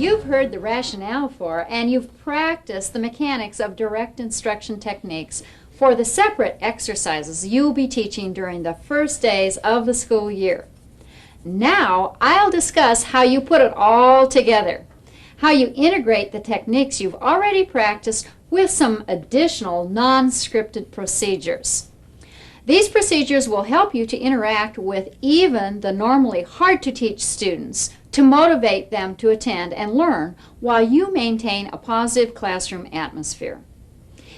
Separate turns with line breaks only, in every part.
you've heard the rationale for and you've practiced the mechanics of direct instruction techniques for the separate exercises you'll be teaching during the first days of the school year. Now, I'll discuss how you put it all together, how you integrate the techniques you've already practiced with some additional non-scripted procedures. These procedures will help you to interact with even the normally hard-to-teach students to motivate them to attend and learn while you maintain a positive classroom atmosphere.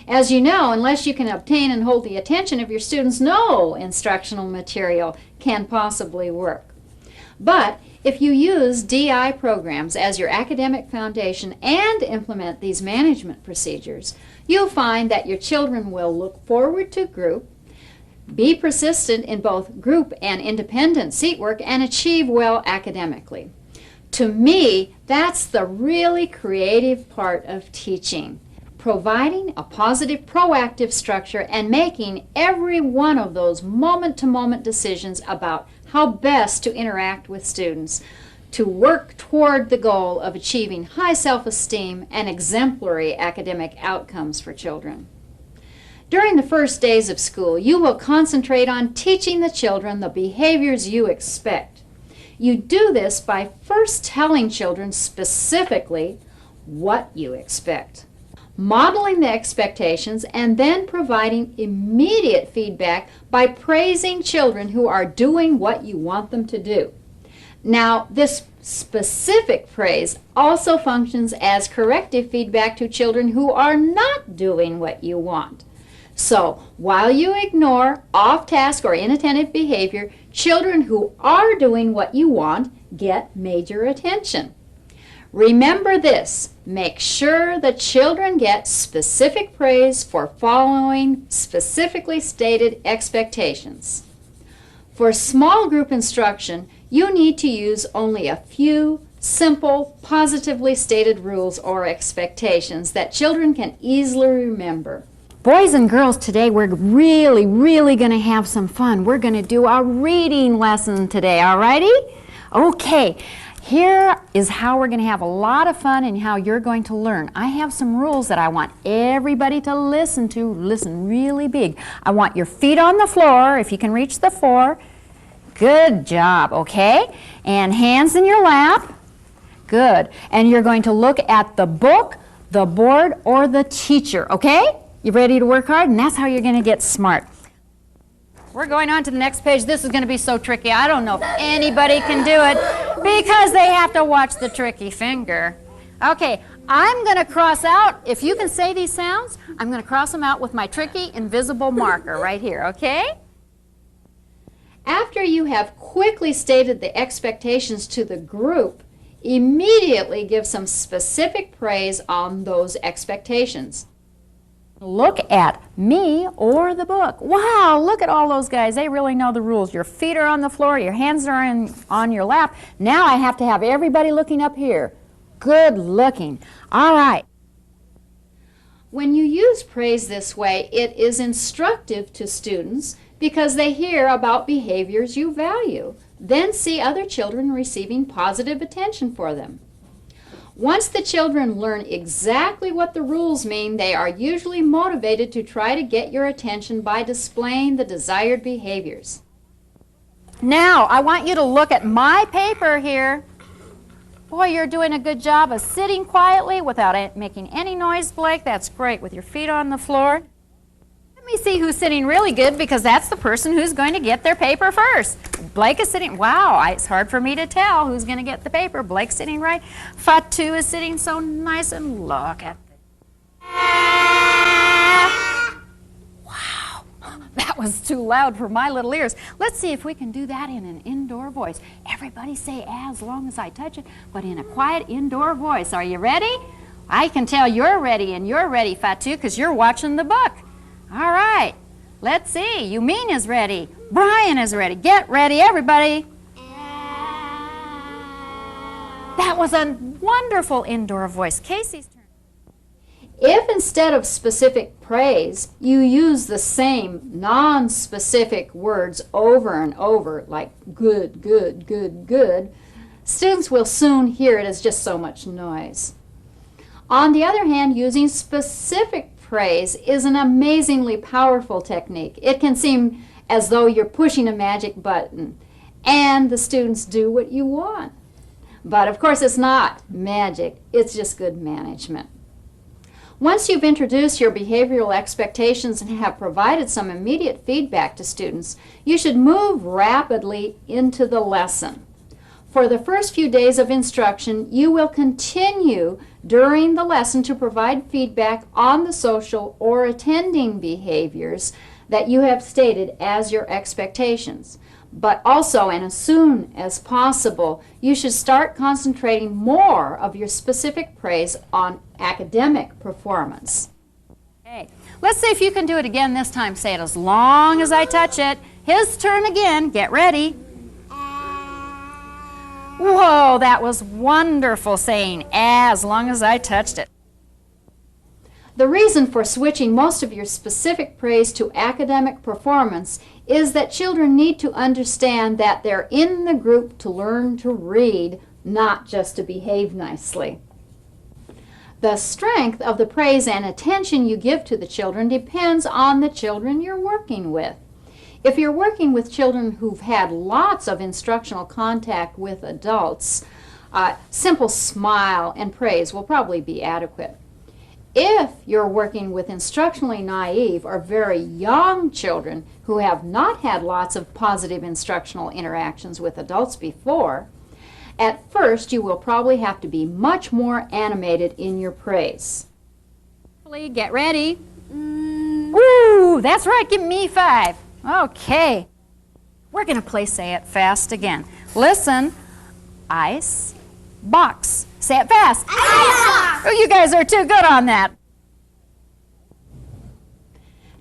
As you know, unless you can obtain and hold the attention of your students, no instructional material can possibly work. But if you use DI programs as your academic foundation and implement these management procedures, you'll find that your children will look forward to group, be persistent in both group and independent seat work, and achieve well academically. To me, that's the really creative part of teaching, providing a positive, proactive structure and making every one of those moment-to-moment decisions about how best to interact with students to work toward the goal of achieving high self-esteem and exemplary academic outcomes for children. During the first days of school, you will concentrate on teaching the children the behaviors you expect. You do this by first telling children specifically what you expect, modeling the expectations, and then providing immediate feedback by praising children who are doing what you want them to do. Now, this specific praise also functions as corrective feedback to children who are not doing what you want. So, while you ignore off-task or inattentive behavior, children who are doing what you want get major attention. Remember this, make sure the children get specific praise for following specifically stated expectations. For small group instruction, you need to use only a few simple, positively stated rules or expectations that children can easily remember. Boys and girls, today we're really going to have some fun. We're going to do our reading lesson today, alrighty? Okay. Here is how we're going to have a lot of fun and how you're going to learn. I have some rules that I want everybody to listen to. Listen really big. I want your feet on the floor, if you can reach the floor. Good job, okay? And hands in your lap. Good. And you're going to look at the book, the board, or the teacher, okay? You ready to work hard? And that's how you're going to get smart. We're going on to the next page. This is going to be so tricky. I don't know if anybody can do it because they have to watch the tricky finger. Okay, I'm going to cross out, if you can say these sounds, I'm going to cross them out with my tricky invisible marker right here, okay? After you have quickly stated the expectations to the group, immediately give some specific praise on those expectations. Look at me or the book. Wow, look at all those guys. They really know the rules. Your feet are on the floor, your hands are on your lap. Now I have to have everybody looking up here. Good looking. All right. When you use praise this way, it is instructive to students because they hear about behaviors you value, then see other children receiving positive attention for them. Once the children learn exactly what the rules mean, they are usually motivated to try to get your attention by displaying the desired behaviors. Now, I want you to look at my paper here. Boy, you're doing a good job of sitting quietly without making any noise, Blake. That's great, with your feet on the floor. Let me see who's sitting really good, because that's the person who's going to get their paper first. Blake is sitting, wow, it's hard for me to tell who's going to get the paper. Blake's sitting right. Fatu is sitting so nice, and look at wow, that was too loud for my little ears. Let's see if we can do that in an indoor voice. Everybody say as long as I touch it, but in a quiet indoor voice. Are you ready? I can tell you're ready, and you're ready, Fatu, because you're watching the book. All right, let's see. Yumin is ready. Brian is ready. Get ready, everybody. That was a wonderful indoor voice. Casey's turn. If instead of specific praise, you use the same non-specific words over and over, like good, good, good, good, Students will soon hear it as just so much noise. On the other hand, using specific praise is an amazingly powerful technique. It can seem as though you're pushing a magic button and the students do what you want. But of course it's not magic, it's just good management. Once you've introduced your behavioral expectations and have provided some immediate feedback to students, you should move rapidly into the lesson. For the first few days of instruction, you will continue during the lesson to provide feedback on the social or attending behaviors that you have stated as your expectations. But also, and as soon as possible, you should start concentrating more of your specific praise on academic performance. Okay, let's see if you can do it again this time. Say it as long as I touch it. His turn again. Get ready. Whoa, that was wonderful saying as long as I touched it. The reason for switching most of your specific praise to academic performance is that children need to understand that they're in the group to learn to read, not just to behave nicely. The strength of the praise and attention you give to the children depends on the children you're working with. If you're working with children who've had lots of instructional contact with adults, simple smile and praise will probably be adequate. If you're working with instructionally naive or very young children who have not had lots of positive instructional interactions with adults before, at first you will probably have to be much more animated in your praise. Get ready. Woo, that's right, give me 5. Okay, we're going to play Say It Fast again. Listen, ice, box. Say it fast. Ice box. Oh, you guys are too good on that.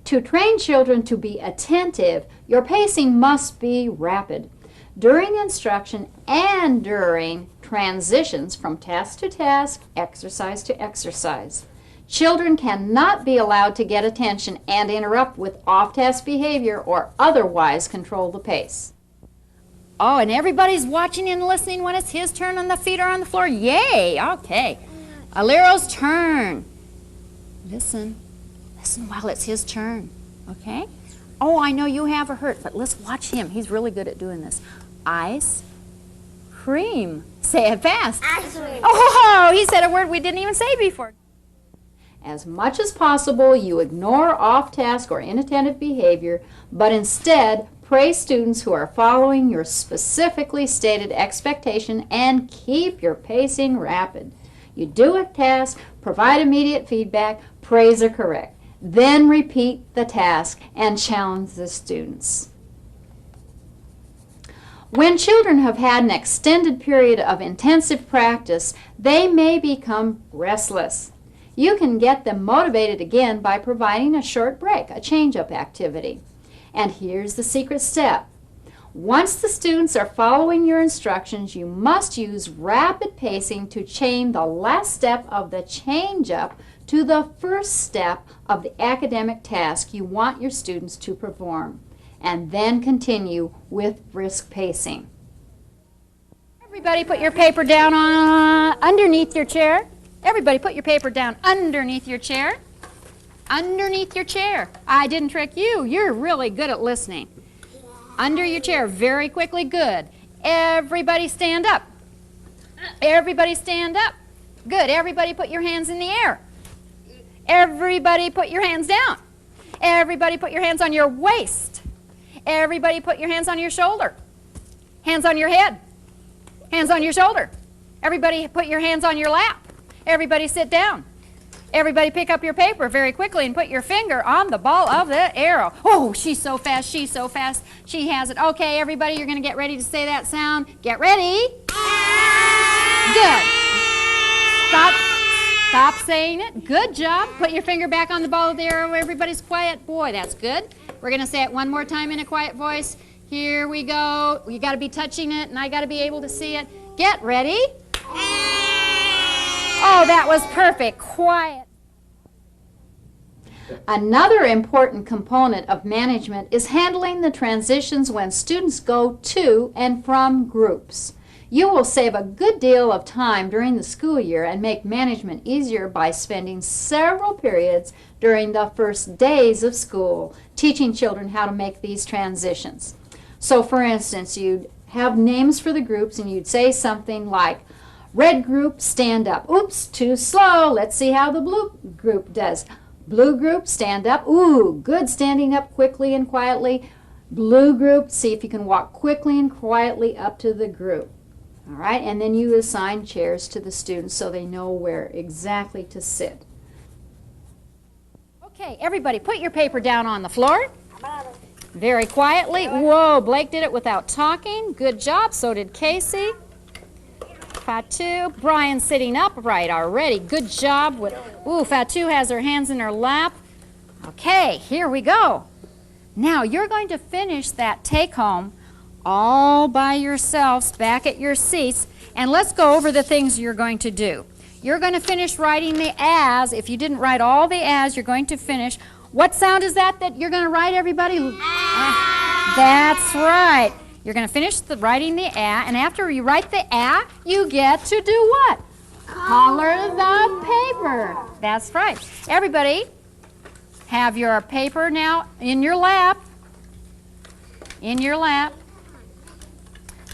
To train children to be attentive, your pacing must be rapid. During instruction and during transitions from task to task, exercise to exercise. Children cannot be allowed to get attention and interrupt with off-task behavior or otherwise control the pace. Oh, and everybody's watching and listening when it's his turn and the feet are on the floor. Yay! Okay. Aliro's turn. Listen while it's his turn, okay? Oh, I know you have a hurt, but let's watch him. He's really good at doing this. Ice cream. Say it fast. Ice cream. Oh, he said a word we didn't even say before. As much as possible, you ignore off-task or inattentive behavior, but instead praise students who are following your specifically stated expectation and keep your pacing rapid. You do a task, provide immediate feedback, praise or correct. Then repeat the task and challenge the students. When children have had an extended period of intensive practice, they may become restless. You can get them motivated again by providing a short break, a change-up activity. And here's the secret step. Once the students are following your instructions, you must use rapid pacing to chain the last step of the change-up to the first step of the academic task you want your students to perform, and then continue with brisk pacing. Everybody put your paper down underneath your chair. Everybody put your paper down underneath your chair. Underneath your chair. I didn't trick you. You're really good at listening. Under your chair, very quickly, good. Everybody stand up. Everybody stand up. Good. Everybody put your hands in the air. Everybody put your hands down. Everybody put your hands on your waist. Everybody put your hands on your shoulder. Hands on your head. Hands on your shoulder. Everybody put your hands on your lap. Everybody sit down. Everybody pick up your paper very quickly and put your finger on the ball of the arrow. Oh, she's so fast, she's so fast. She has it. Okay, everybody, you're going to get ready to say that sound. Get ready. Good. Stop saying it. Good job. Put your finger back on the ball of the arrow. Everybody's quiet. Boy, that's good. We're going to say it one more time in a quiet voice. Here we go. You got to be touching it, and I got to be able to see it. Get ready. Oh, that was perfect. Quiet. Another important component of management is handling the transitions when students go to and from groups. You will save a good deal of time during the school year and make management easier by spending several periods during the first days of school teaching children how to make these transitions. So for instance, you'd have names for the groups and you'd say something like, red group, stand up. Oops, too slow. Let's see how the blue group does. Blue group, stand up. Ooh, good, standing up quickly and quietly. Blue group, see if you can walk quickly and quietly up to the group. All right, and then you assign chairs to the students so they know where exactly to sit. Okay, everybody put your paper down on the floor. Very quietly. Whoa, Blake did it without talking. Good job, so did Casey. Fatu, Brian sitting upright already. Good job. Ooh, Fatu has her hands in her lap. Okay, here we go. Now you're going to finish that take-home all by yourselves back at your seats, and let's go over the things you're going to do. You're going to finish writing the as. If you didn't write all the as, you're going to finish. What sound is that you're going to write, everybody? That's right. You're going to finish writing the a, and after you write the a, you get to do what? Color the paper. That's right. Everybody, have your paper now in your lap. In your lap.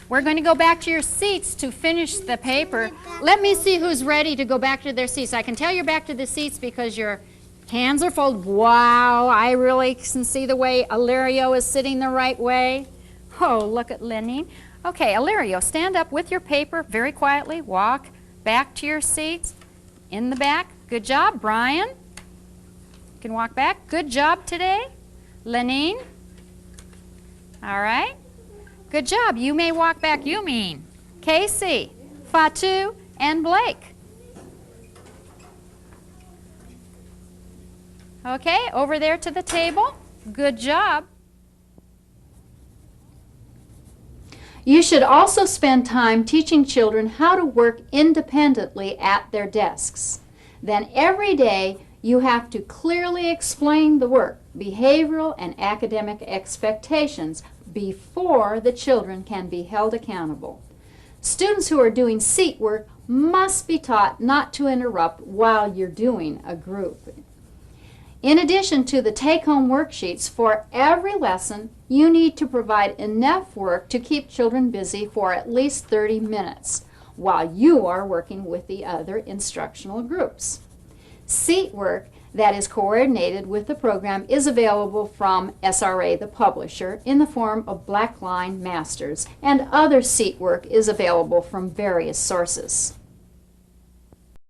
We're going to go back to your seats to finish the paper. Let me see who's ready to go back to their seats. I can tell you're back to the seats because your hands are folded. Wow, I really can see the way Ilario is sitting the right way. Oh, look at Lenny. Okay, Ilario, stand up with your paper very quietly. Walk back to your seats in the back. Good job, Brian. You can walk back. Good job today. Lenine. All right. Good job. You may walk back. You mean Casey, Fatu, and Blake. Okay, over there to the table. Good job. You should also spend time teaching children how to work independently at their desks. Then every day you have to clearly explain the work, behavioral and academic expectations before the children can be held accountable. Students who are doing seat work must be taught not to interrupt while you're doing a group. In addition to the take-home worksheets for every lesson, you need to provide enough work to keep children busy for at least 30 minutes while you are working with the other instructional groups. Seat work that is coordinated with the program is available from SRA, the publisher, in the form of Blackline Masters, and other seat work is available from various sources.